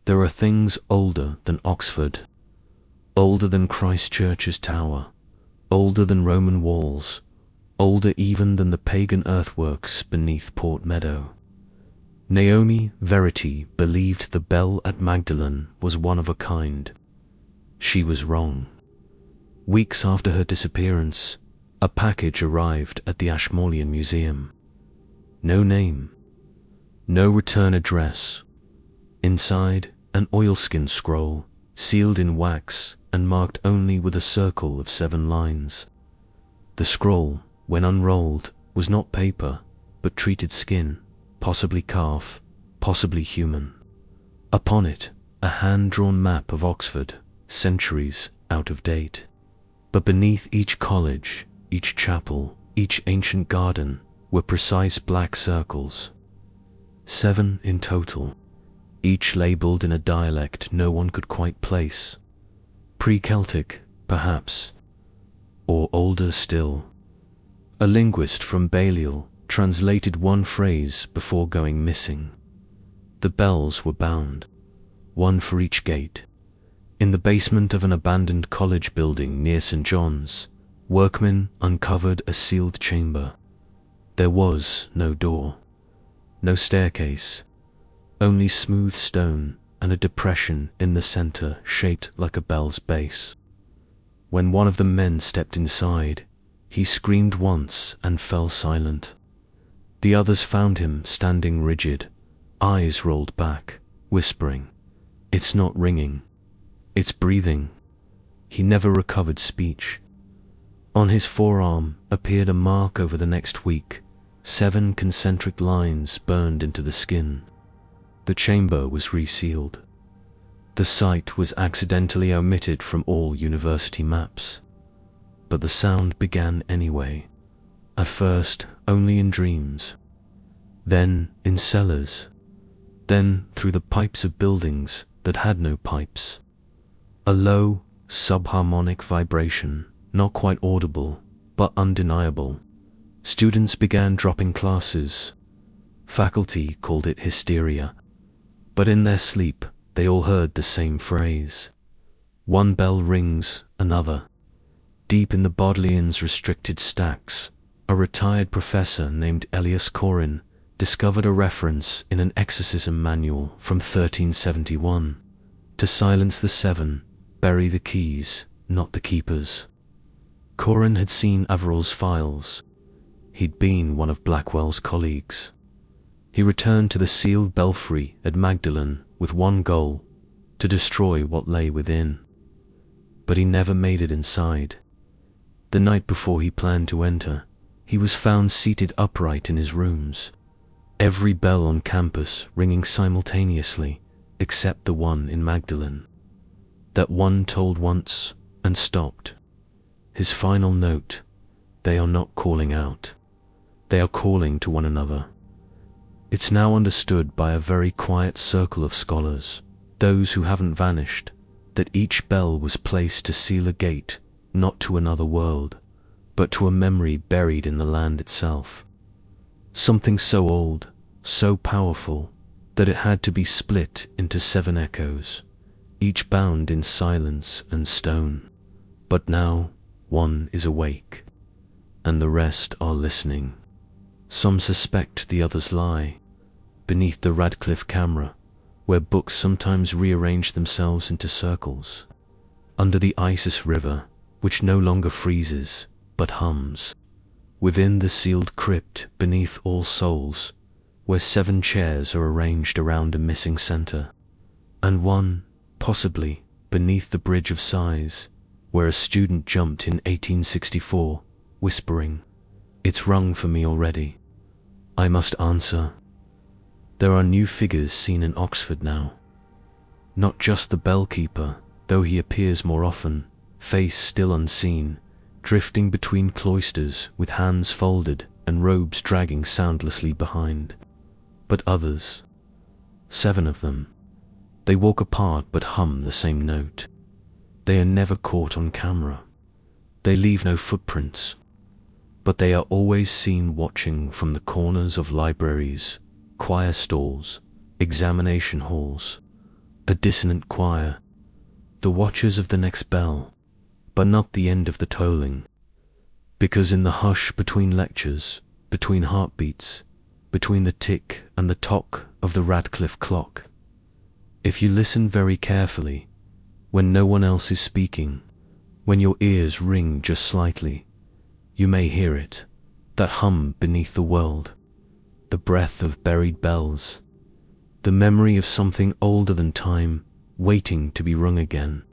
There are things older than Oxford, older than Christ Church's tower, older than Roman walls, older even than the pagan earthworks beneath Port Meadow. Naomi Verity believed the bell at Magdalen was one of a kind. She was wrong. Weeks after her disappearance, a package arrived at the Ashmolean Museum. No name, no return address. Inside, an oilskin scroll, sealed in wax and marked only with a circle of 7 lines. The scroll, when unrolled, was not paper, but treated skin, possibly calf, possibly human. Upon it, a hand-drawn map of Oxford, centuries out of date. But beneath each college, each chapel, each ancient garden, were precise black circles. 7 in total, each labelled in a dialect no one could quite place. Pre-Celtic, perhaps, or older still. A linguist from Balliol translated one phrase before going missing. The bells were bound, one for each gate. In the basement of an abandoned college building near St. John's, workmen uncovered a sealed chamber. There was no door, no staircase, only smooth stone and a depression in the center shaped like a bell's base. When one of the men stepped inside, he screamed once and fell silent. The others found him standing rigid, eyes rolled back, whispering, "It's not ringing, it's breathing." He never recovered speech. On his forearm appeared a mark over the next week, 7 concentric lines burned into the skin. The chamber was resealed. The site was accidentally omitted from all university maps. But the sound began anyway. At first, only in dreams. Then in cellars. Then through the pipes of buildings that had no pipes. A low, subharmonic vibration, not quite audible, but undeniable. Students began dropping classes. Faculty called it hysteria. But in their sleep, they all heard the same phrase. One bell rings, another. Deep in the Bodleian's restricted stacks, a retired professor named Elias Corin discovered a reference in an exorcism manual from 1371. To silence the 7, bury the keys, not the keepers. Corin had seen Averell's files. He'd been one of Blackwell's colleagues. He returned to the sealed belfry at Magdalen with one goal, to destroy what lay within. But he never made it inside. The night before he planned to enter, he was found seated upright in his rooms, every bell on campus ringing simultaneously except the one in Magdalen. That one tolled once and stopped. His final note, "They are not calling out. They are calling to one another." It's now understood by a very quiet circle of scholars, those who haven't vanished, that each bell was placed to seal a gate, not to another world, but to a memory buried in the land itself. Something so old, so powerful, that it had to be split into 7 echoes, each bound in silence and stone. But now, one is awake, and the rest are listening. Some suspect the others lie, beneath the Radcliffe camera, where books sometimes rearrange themselves into circles. Under the Isis River, which no longer freezes, but hums. Within the sealed crypt beneath All Souls, where 7 chairs are arranged around a missing center. And one, possibly, beneath the Bridge of Sighs, where a student jumped in 1864, whispering, "It's rung for me already. I must answer." There are new figures seen in Oxford now. Not just the bellkeeper, though he appears more often, face still unseen, drifting between cloisters with hands folded and robes dragging soundlessly behind. But others, 7 of them. They walk apart but hum the same note. They are never caught on camera. They leave no footprints. But they are always seen watching from the corners of libraries, choir stalls, examination halls, a dissonant choir, the watchers of the next bell, but not the end of the tolling. Because in the hush between lectures, between heartbeats, between the tick and the tock of the Radcliffe clock, if you listen very carefully, when no one else is speaking, when your ears ring just slightly, you may hear it, that hum beneath the world, the breath of buried bells, the memory of something older than time, waiting to be rung again.